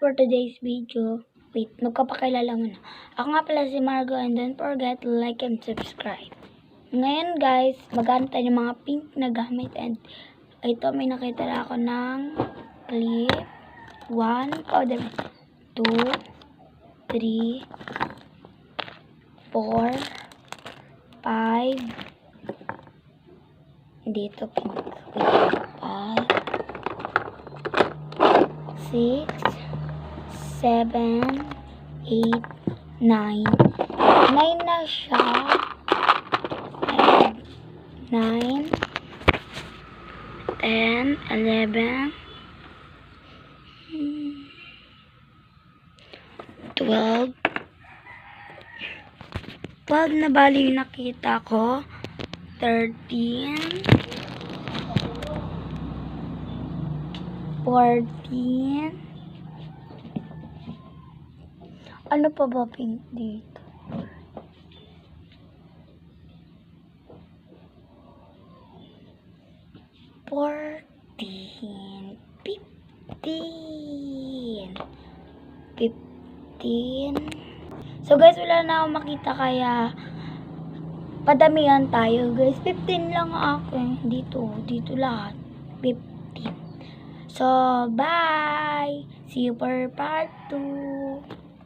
for today's video. Wait, magpapakilala muna. Ako nga pala si Margo and don't forget to like and subscribe. Ngayon guys, maghanap tayo ng mga pink na gamit and ito may nakita na ako ng clip. 1, 2, 3, 4, 5, dito pink. 6, 7, 8, 9. 9 na siya. 9, 10, 11, 12. 12 na bali yung nakita ko. 13, 14. Ano pa ba pink dito? 14, 15. So guys, wala na akong makita kaya padamihan tayo guys. 15 lang ako. Dito lahat. 15. So, bye! See you for part 2.